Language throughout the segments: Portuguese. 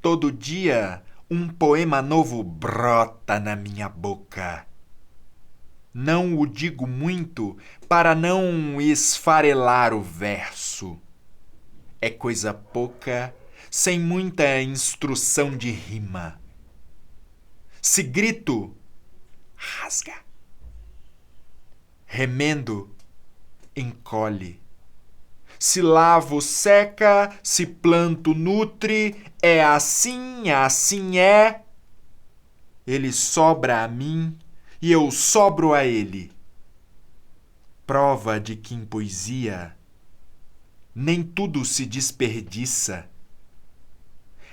Todo dia, um poema novo brota na minha boca. Não o digo muito para não esfarelar o verso. É coisa pouca, sem muita instrução de rima. Se grito, rasga. Remendo, encolhe. Se lavo, seca, se planto, nutre, é assim, assim é. Ele sobra a mim e eu sobro a ele. Prova de que em poesia nem tudo se desperdiça.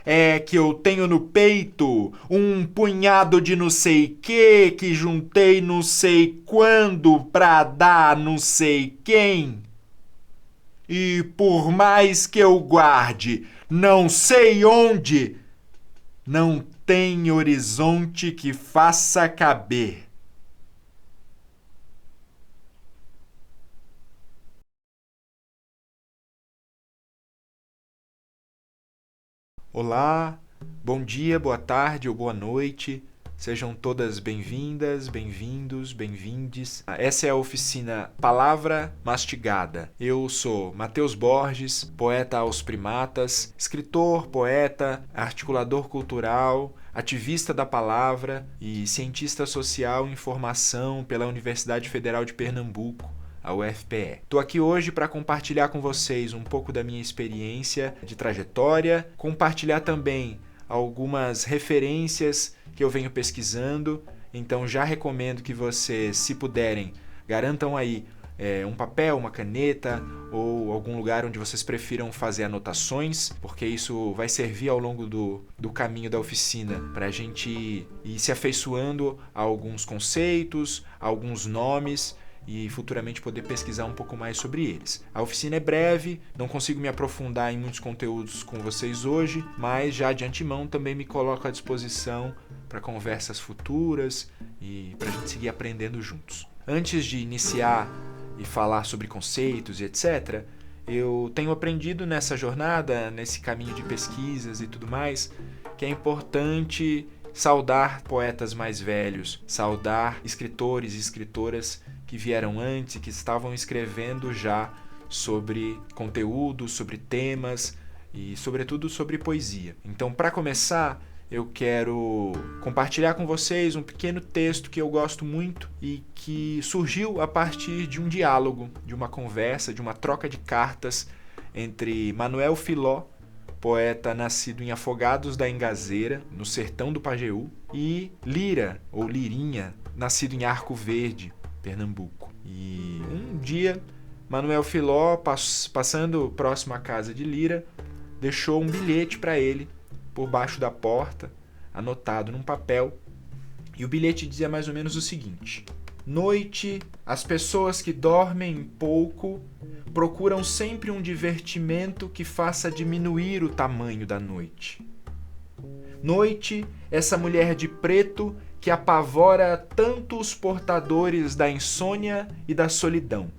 É que eu tenho no peito um punhado de não sei que juntei não sei quando pra dar não sei quem. E por mais que eu guarde não sei onde, não tem horizonte que faça caber. Olá, bom dia, boa tarde ou boa noite. Sejam todas bem-vindas, bem-vindos, bem-vindes. Essa é a oficina Palavra Mastigada. Eu sou Matheus Borges, poeta aos primatas, escritor, poeta, articulador cultural, ativista da palavra e cientista social em formação pela Universidade Federal de Pernambuco, a UFPE. Estou aqui hoje para compartilhar com vocês um pouco da minha experiência de trajetória, compartilhar também algumas referências que eu venho pesquisando, então já recomendo que vocês, se puderem, garantam aí um papel, uma caneta ou algum lugar onde vocês prefiram fazer anotações, porque isso vai servir ao longo do caminho da oficina para a gente ir se afeiçoando a alguns conceitos, a alguns nomes e futuramente poder pesquisar um pouco mais sobre eles. A oficina é breve, não consigo me aprofundar em muitos conteúdos com vocês hoje, mas já de antemão também me coloco à disposição para conversas futuras e para a gente seguir aprendendo juntos. Antes de iniciar e falar sobre conceitos e etc., eu tenho aprendido nessa jornada, nesse caminho de pesquisas e tudo mais, que é importante saudar poetas mais velhos, saudar escritores e escritoras que vieram antes e que estavam escrevendo já sobre conteúdo, sobre temas e, sobretudo, sobre poesia. Então, para começar, eu quero compartilhar com vocês um pequeno texto que eu gosto muito e que surgiu a partir de um diálogo, de uma conversa, de uma troca de cartas entre Manuel Filó, poeta nascido em Afogados da Engazeira, no sertão do Pajeú, e Lira, ou Lirinha, nascido em Arco Verde, Pernambuco. E um dia, Manuel Filó, passando próximo à casa de Lira, deixou um bilhete para ele por baixo da porta, anotado num papel, e o bilhete dizia mais ou menos o seguinte: noite, as pessoas que dormem pouco procuram sempre um divertimento que faça diminuir o tamanho da noite. Noite, essa mulher de preto que apavora tanto os portadores da insônia e da solidão.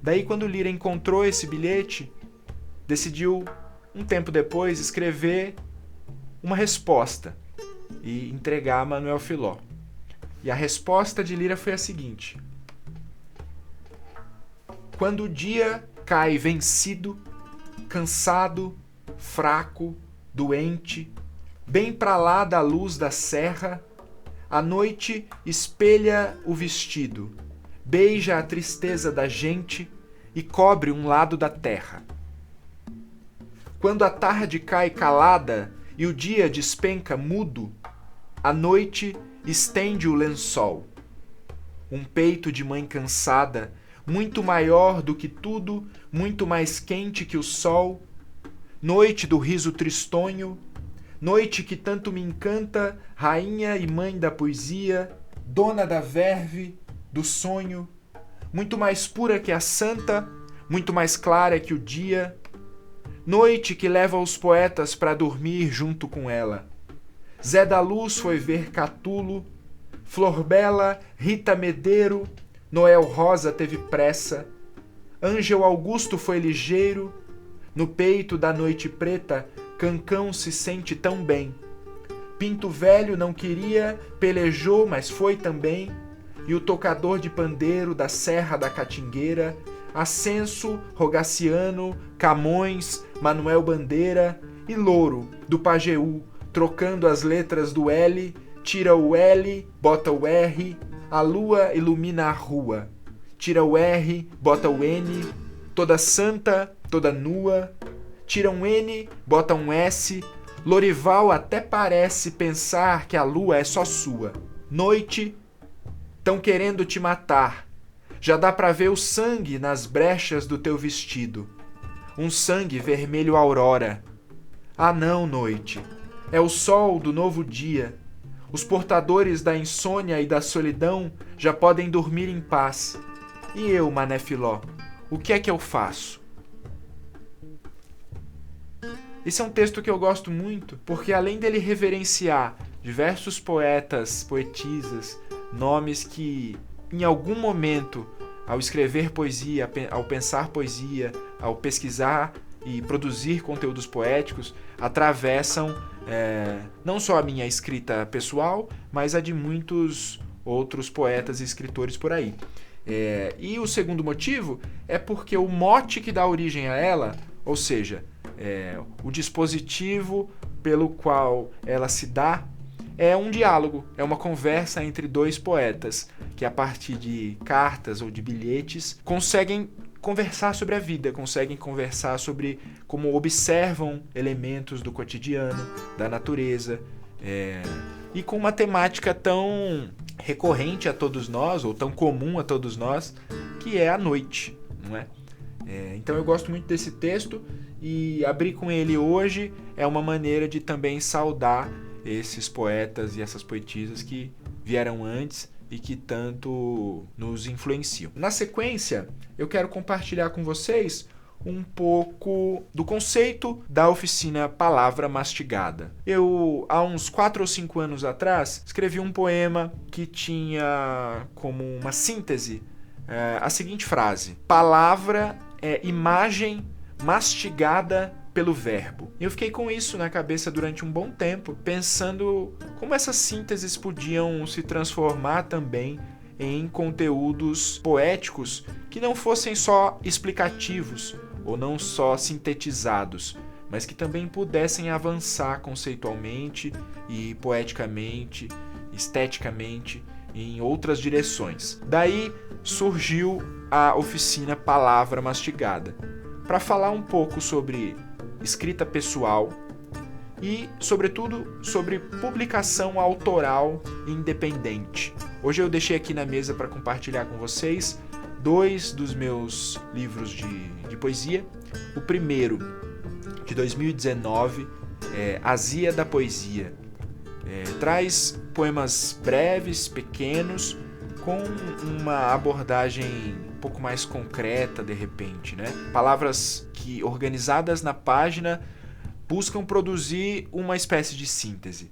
Daí, quando Lira encontrou esse bilhete, decidiu, um tempo depois, escrever uma resposta e entregar a Manuel Filó. E a resposta de Lira foi a seguinte: quando o dia cai vencido, cansado, fraco, doente, bem para lá da luz da serra, a noite espelha o vestido, beija a tristeza da gente e cobre um lado da terra. Quando a tarde cai calada e o dia despenca mudo, a noite estende o lençol. Um peito de mãe cansada, muito maior do que tudo, muito mais quente que o sol. Noite do riso tristonho, noite que tanto me encanta, rainha e mãe da poesia, dona da verve, do sonho, muito mais pura que a santa, muito mais clara que o dia. Noite que leva os poetas para dormir junto com ela. Zé da Luz foi ver Catulo, Flor Bela, Rita Medeiro, Noel Rosa teve pressa, Ângel Augusto foi ligeiro, no peito da noite preta Cancão se sente tão bem. Pinto Velho não queria, pelejou, mas foi também. E o tocador de pandeiro da Serra da Catingueira, Ascenso, Rogaciano, Camões, Manuel Bandeira e Louro, do Pajeú, trocando as letras do L, tira o L, bota o R, a lua ilumina a rua. Tira o R, bota o N, toda santa, toda nua. Tira um N, bota um S. Lorival até parece pensar que a lua é só sua. Noite, tão querendo te matar. Já dá pra ver o sangue nas brechas do teu vestido. Um sangue vermelho aurora. Ah não, noite. É o sol do novo dia. Os portadores da insônia e da solidão já podem dormir em paz. E eu, Mané Filó, o que é que eu faço? Esse é um texto que eu gosto muito, porque além dele reverenciar diversos poetas, poetisas, nomes que, em algum momento, ao escrever poesia, ao pensar poesia, ao pesquisar e produzir conteúdos poéticos, atravessam não só a minha escrita pessoal, mas a de muitos outros poetas e escritores por aí. E o segundo motivo é porque o mote que dá origem a ela, ou seja, o dispositivo pelo qual ela se dá, é um diálogo, é uma conversa entre dois poetas que, a partir de cartas ou de bilhetes, conseguem conversar sobre a vida, conseguem conversar sobre como observam elementos do cotidiano, da natureza, e com uma temática tão recorrente a todos nós, ou tão comum a todos nós, que é a noite, não é? Então eu gosto muito desse texto, e abrir com ele hoje é uma maneira de também saudar esses poetas e essas poetisas que vieram antes e que tanto nos influenciam. Na sequência, eu quero compartilhar com vocês um pouco do conceito da oficina Palavra Mastigada. Eu, há uns 4 ou 5 anos atrás, escrevi um poema que tinha como uma síntese a seguinte frase: palavra é imagem mastigada pelo verbo. Eu fiquei com isso na cabeça durante um bom tempo, pensando como essas sínteses podiam se transformar também em conteúdos poéticos que não fossem só explicativos ou não só sintetizados, mas que também pudessem avançar conceitualmente e poeticamente, esteticamente, em outras direções. Daí surgiu a oficina Palavra Mastigada, para falar um pouco sobre escrita pessoal e, sobretudo, sobre publicação autoral independente. Hoje eu deixei aqui na mesa para compartilhar com vocês 2 dos meus livros de poesia. O primeiro, de 2019, é Azia da Poesia. Traz poemas breves, pequenos, com uma abordagem um pouco mais concreta, de repente, né? Palavras que, organizadas na página, buscam produzir uma espécie de síntese.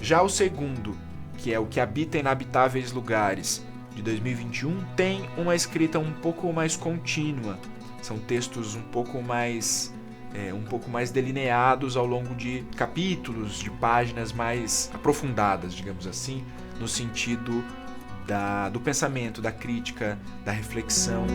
Já o segundo, que é o Que Habita Inabitáveis Lugares, de 2021, tem uma escrita um pouco mais contínua. São textos um pouco mais delineados ao longo de capítulos, de páginas mais aprofundadas, digamos assim, no sentido do pensamento, da crítica, da reflexão.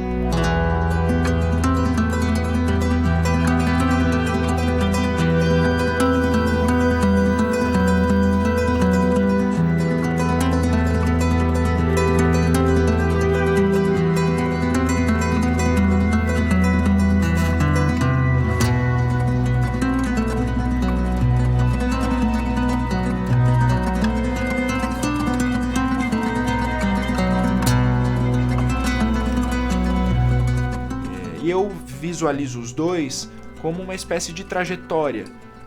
visualizo os dois como uma espécie de trajetória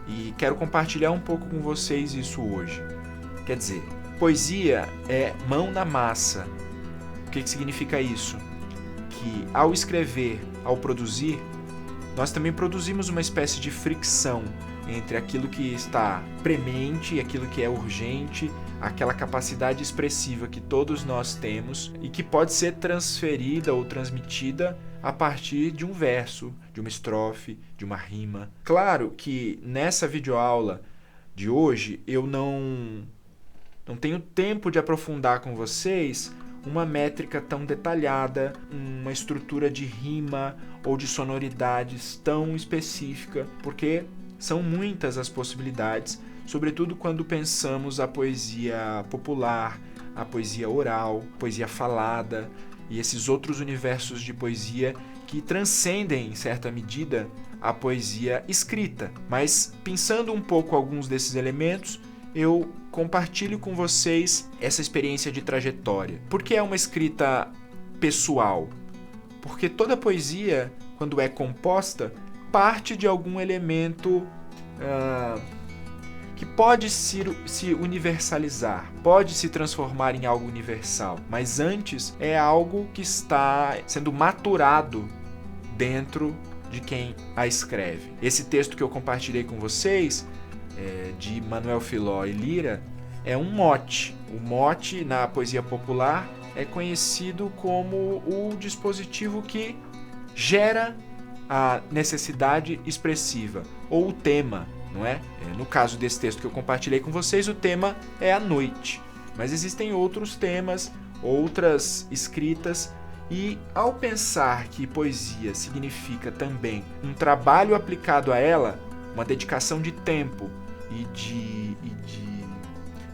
e quero compartilhar um pouco com vocês isso hoje. Quer dizer, poesia é mão na massa. O que significa isso? Que ao escrever, ao produzir, nós também produzimos uma espécie de fricção entre aquilo que está premente e aquilo que é urgente, aquela capacidade expressiva que todos nós temos e que pode ser transferida ou transmitida a partir de um verso, de uma estrofe, de uma rima. Claro que nessa videoaula de hoje eu não tenho tempo de aprofundar com vocês uma métrica tão detalhada, uma estrutura de rima ou de sonoridades tão específica, porque são muitas as possibilidades, sobretudo quando pensamos a poesia popular, a poesia oral, poesia falada e esses outros universos de poesia que transcendem, em certa medida, a poesia escrita. Mas, pensando um pouco alguns desses elementos, eu compartilho com vocês essa experiência de trajetória. Por que é uma escrita pessoal? Porque toda poesia, quando é composta, parte de algum elemento que pode se universalizar, pode se transformar em algo universal, mas antes é algo que está sendo maturado dentro de quem a escreve. Esse texto que eu compartilhei com vocês, de Manuel Filó e Lira, é um mote. O mote na poesia popular é conhecido como o dispositivo que gera a necessidade expressiva, ou o tema, não é? No caso desse texto que eu compartilhei com vocês, o tema é a noite. Mas existem outros temas, outras escritas, e ao pensar que poesia significa também um trabalho aplicado a ela, uma dedicação de tempo e de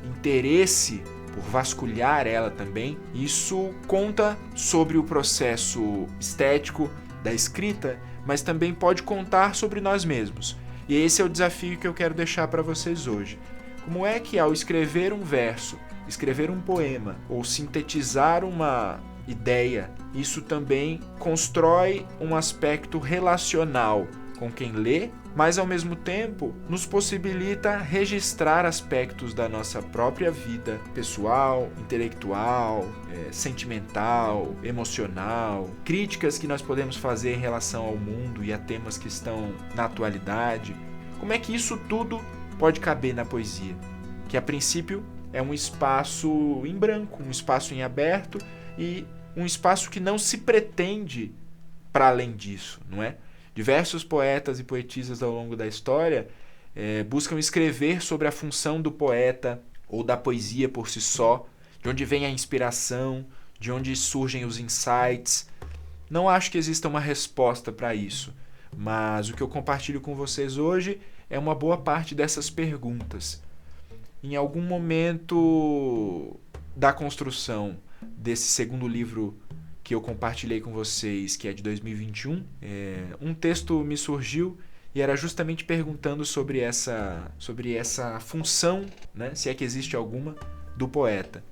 interesse por vasculhar ela também, isso conta sobre o processo estético da escrita, mas também pode contar sobre nós mesmos. E esse é o desafio que eu quero deixar para vocês hoje. Como é que ao escrever um verso, escrever um poema ou sintetizar uma ideia, isso também constrói um aspecto relacional com quem lê, mas ao mesmo tempo nos possibilita registrar aspectos da nossa própria vida pessoal, intelectual, sentimental, emocional, críticas que nós podemos fazer em relação ao mundo e a temas que estão na atualidade. Como é que isso tudo pode caber na poesia? Que a princípio é um espaço em branco, um espaço em aberto e um espaço que não se pretende para além disso, não é? Diversos poetas e poetisas ao longo da história buscam escrever sobre a função do poeta ou da poesia por si só, de onde vem a inspiração, de onde surgem os insights. Não acho que exista uma resposta para isso, mas o que eu compartilho com vocês hoje é uma boa parte dessas perguntas. Em algum momento da construção desse segundo livro que eu compartilhei com vocês, que é de 2021, um texto me surgiu e era justamente perguntando sobre essa função, né, se é que existe alguma, do poeta.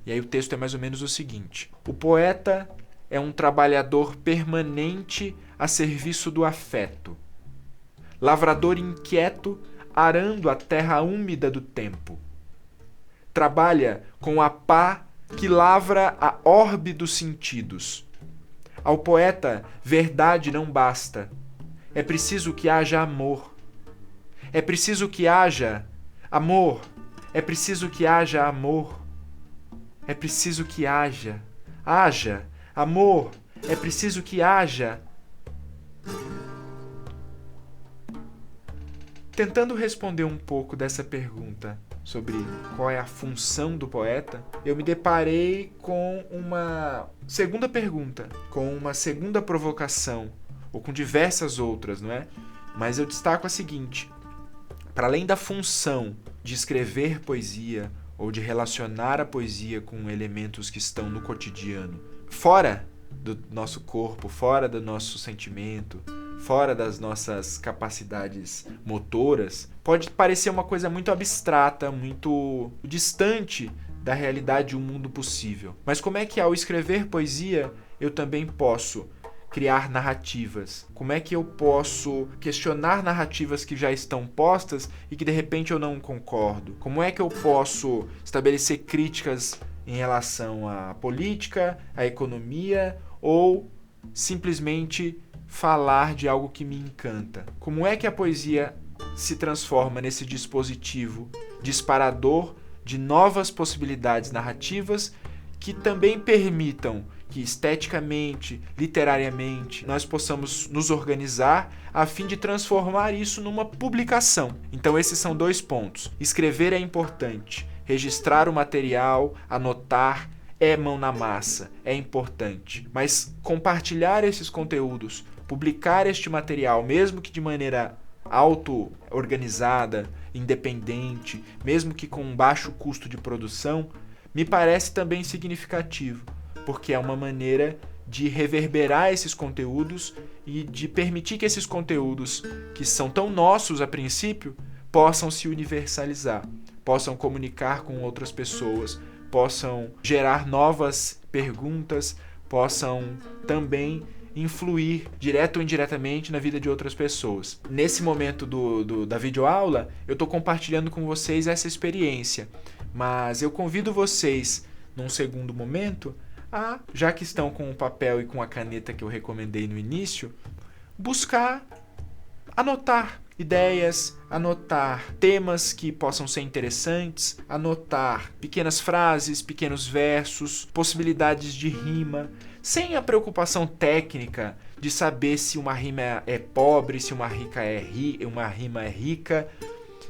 E aí o texto é mais ou menos o seguinte: o poeta é um trabalhador permanente a serviço do afeto, lavrador inquieto arando a terra úmida do tempo. Trabalha com a pá que lavra a orbe dos sentidos. Ao poeta, verdade não basta. É preciso que haja amor. É preciso que haja amor. É preciso que haja amor. É preciso que haja amor. É preciso que haja. Tentando responder um pouco dessa pergunta sobre qual é a função do poeta, eu me deparei com uma segunda pergunta, com uma segunda provocação, ou com diversas outras, não é? Mas eu destaco a seguinte: para além da função de escrever poesia ou de relacionar a poesia com elementos que estão no cotidiano, fora do nosso corpo, fora do nosso sentimento, fora das nossas capacidades motoras, pode parecer uma coisa muito abstrata, muito distante da realidade de um mundo possível. Mas como é que ao escrever poesia eu também posso criar narrativas? Como é que eu posso questionar narrativas que já estão postas e que de repente eu não concordo? Como é que eu posso estabelecer críticas em relação à política, à economia ou simplesmente falar de algo que me encanta? Como é que a poesia se transforma nesse dispositivo disparador de novas possibilidades narrativas que também permitam que esteticamente, literariamente, nós possamos nos organizar a fim de transformar isso numa publicação? Então esses são 2 pontos. Escrever é importante, registrar o material, anotar, é mão na massa, é importante. Mas compartilhar esses conteúdos, publicar este material, mesmo que de maneira auto-organizada, independente, mesmo que com um baixo custo de produção, me parece também significativo, porque é uma maneira de reverberar esses conteúdos e de permitir que esses conteúdos, que são tão nossos a princípio, possam se universalizar, possam comunicar com outras pessoas, possam gerar novas perguntas, possam também influir direto ou indiretamente na vida de outras pessoas. Nesse momento da videoaula, eu estou compartilhando com vocês essa experiência, mas eu convido vocês, num segundo momento, a, já que estão com o papel e com a caneta que eu recomendei no início, buscar anotar ideias, anotar temas que possam ser interessantes, anotar pequenas frases, pequenos versos, possibilidades de rima, sem a preocupação técnica de saber se uma rima é pobre, se uma rima é rica,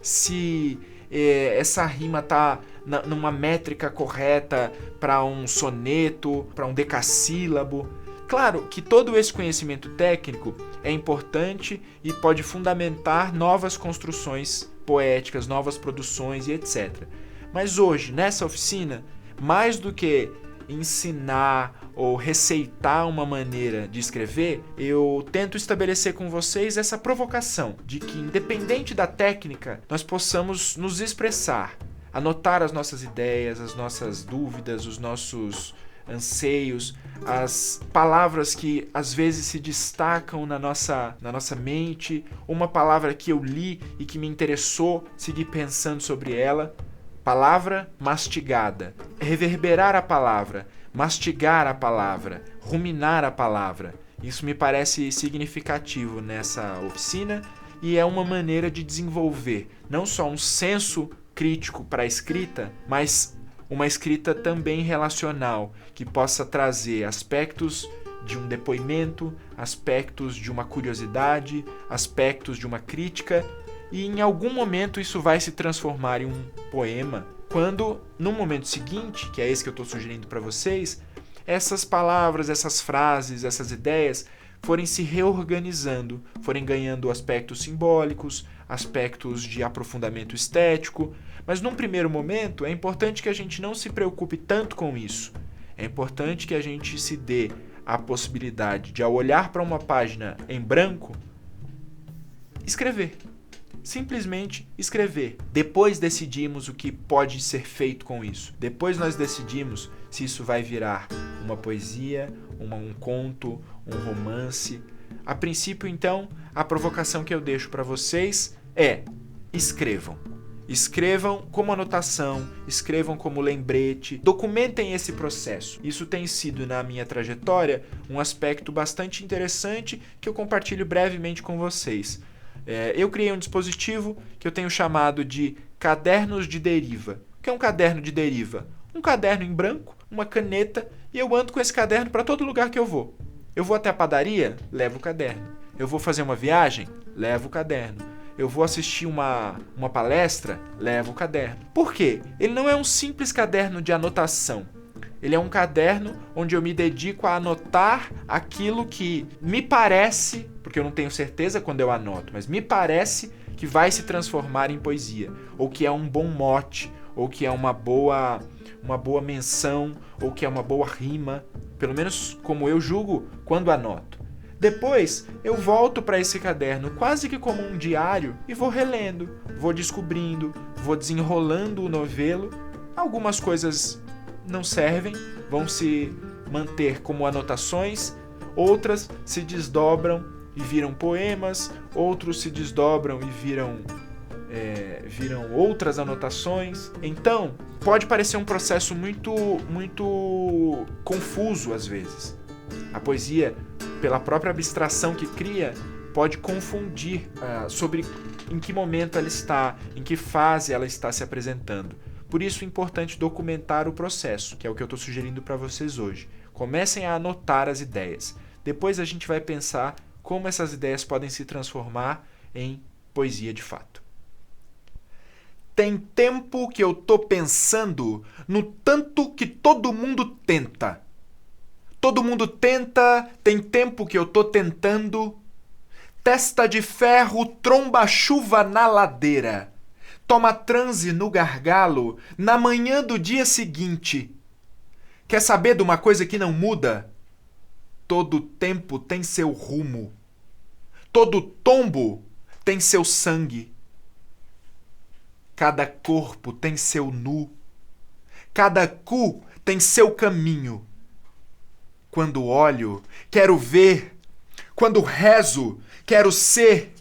se essa rima está numa métrica correta para um soneto, para um decassílabo. Claro que todo esse conhecimento técnico é importante e pode fundamentar novas construções poéticas, novas produções e etc. Mas hoje, nessa oficina, mais do que ensinar ou receitar uma maneira de escrever, eu tento estabelecer com vocês essa provocação de que, independente da técnica, nós possamos nos expressar, anotar as nossas ideias, as nossas dúvidas, os nossos anseios, as palavras que às vezes se destacam na nossa mente, uma palavra que eu li e que me interessou, seguir pensando sobre ela. Palavra mastigada, reverberar a palavra, mastigar a palavra, ruminar a palavra. Isso me parece significativo nessa oficina e é uma maneira de desenvolver não só um senso crítico para a escrita, mas uma escrita também relacional, que possa trazer aspectos de um depoimento, aspectos de uma curiosidade, aspectos de uma crítica, e em algum momento isso vai se transformar em um poema, quando, no momento seguinte, que é esse que eu estou sugerindo para vocês, essas palavras, essas frases, essas ideias forem se reorganizando, forem ganhando aspectos simbólicos, aspectos de aprofundamento estético. Mas num primeiro momento é importante que a gente não se preocupe tanto com isso. É importante que a gente se dê a possibilidade de, ao olhar para uma página em branco, escrever. Simplesmente escrever. Depois decidimos o que pode ser feito com isso. Depois nós decidimos se isso vai virar uma poesia, um conto, um romance. A princípio, então, a provocação que eu deixo para vocês é: escrevam. Escrevam como anotação, escrevam como lembrete, documentem esse processo. Isso tem sido, na minha trajetória, um aspecto bastante interessante que eu compartilho brevemente com vocês. Eu criei um dispositivo que eu tenho chamado de cadernos de deriva. O que é um caderno de deriva? Um caderno em branco, uma caneta, e eu ando com esse caderno para todo lugar que eu vou. Eu vou até a padaria? Levo o caderno. Eu vou fazer uma viagem? Levo o caderno. Eu vou assistir uma palestra? Levo o caderno. Por quê? Ele não é um simples caderno de anotação. Ele é um caderno onde eu me dedico a anotar aquilo que me parece, porque eu não tenho certeza quando eu anoto, mas me parece que vai se transformar em poesia, ou que é um bom mote, ou que é uma boa menção, ou que é uma boa rima, pelo menos como eu julgo quando anoto. Depois eu volto para esse caderno quase que como um diário e vou relendo, vou descobrindo, vou desenrolando o novelo. Algumas coisas não servem, vão se manter como anotações, outras se desdobram e viram poemas, outros se desdobram e viram outras anotações. Então, pode parecer um processo muito confuso às vezes. A poesia, pela própria abstração que cria, pode confundir sobre em que momento ela está, em que fase ela está se apresentando. Por isso é importante documentar o processo, que é o que eu estou sugerindo para vocês hoje. Comecem a anotar as ideias. Depois a gente vai pensar como essas ideias podem se transformar em poesia de fato. Tem tempo que eu tô pensando no tanto que todo mundo tenta. Todo mundo tenta, tem tempo que eu tô tentando. Testa de ferro, tromba chuva na ladeira. Toma transe no gargalo na manhã do dia seguinte. Quer saber de uma coisa que não muda? Todo tempo tem seu rumo. Todo tombo tem seu sangue. Cada corpo tem seu nu. Cada cu tem seu caminho. Quando olho, quero ver. Quando rezo, quero ser.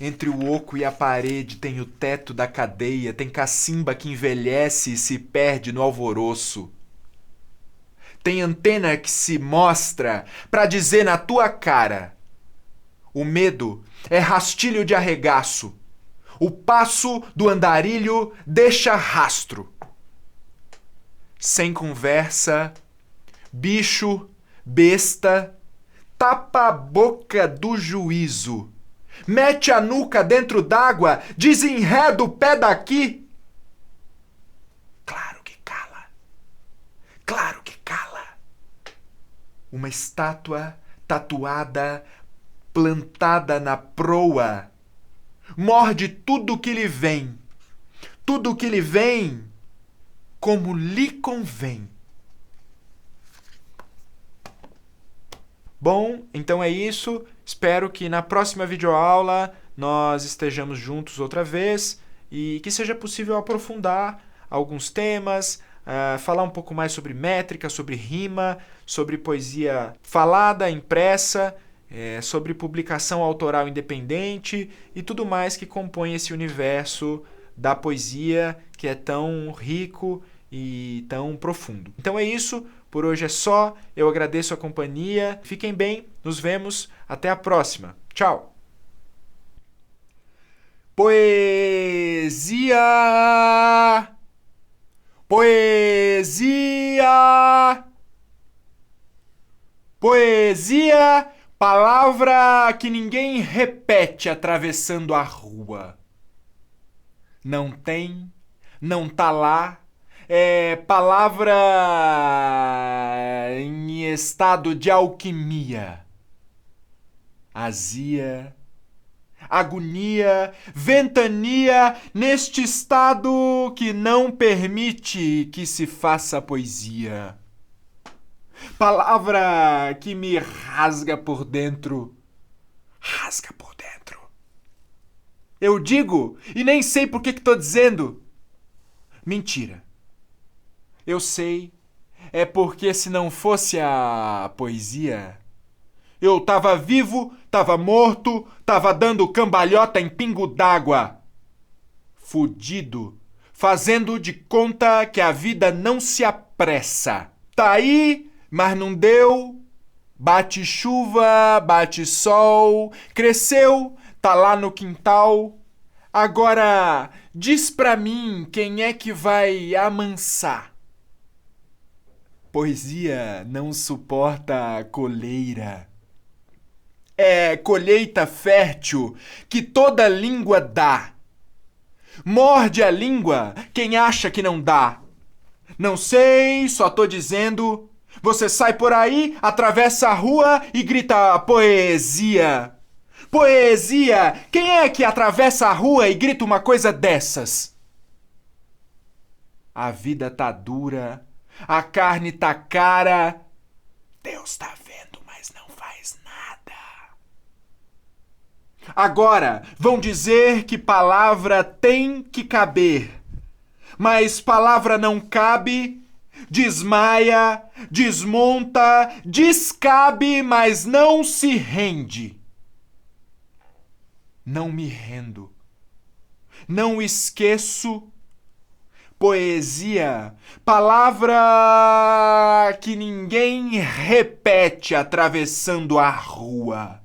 Entre o oco e a parede tem o teto da cadeia, tem cacimba que envelhece e se perde no alvoroço. Tem antena que se mostra pra dizer na tua cara: o medo é rastilho de arregaço. O passo do andarilho deixa rastro. Sem conversa, bicho, besta, tapa a boca do juízo. Mete a nuca dentro d'água, desenreda o pé daqui. Claro que cala. Claro que cala. Uma estátua tatuada, plantada na proa, morde tudo que lhe vem. Tudo que lhe vem, como lhe convém. Bom, então é isso. Espero que na próxima videoaula nós estejamos juntos outra vez e que seja possível aprofundar alguns temas, falar um pouco mais sobre métrica, sobre rima, sobre poesia falada, impressa, sobre publicação autoral independente e tudo mais que compõe esse universo da poesia que é tão rico e tão profundo. Então é isso. Por hoje é só, eu agradeço a companhia, fiquem bem, nos vemos, até a próxima. Tchau! Poesia! Poesia! Poesia, palavra que ninguém repete atravessando a rua. Não tem, não tá lá. É palavra em estado de alquimia. Azia, agonia, ventania, neste estado que não permite que se faça poesia. Palavra que me rasga por dentro. Rasga por dentro. Eu digo e nem sei por que tô dizendo. Mentira. Eu sei, é porque se não fosse a poesia, eu tava vivo, tava morto, tava dando cambalhota em pingo d'água. Fudido, fazendo de conta que a vida não se apressa. Tá aí, mas não deu. Bate chuva, bate sol, cresceu, tá lá no quintal. Agora, diz pra mim quem é que vai amansar. Poesia não suporta coleira. É colheita fértil que toda língua dá. Morde a língua quem acha que não dá. Não sei, só tô dizendo. Você sai por aí, atravessa a rua e grita poesia. Poesia! Quem é que atravessa a rua e grita uma coisa dessas? A vida tá dura. A carne tá cara. Deus tá vendo, mas não faz nada. Agora, vão dizer que palavra tem que caber. Mas palavra não cabe, desmaia, desmonta, descabe, mas não se rende. Não me rendo. Não esqueço. Poesia, palavra que ninguém repete atravessando a rua.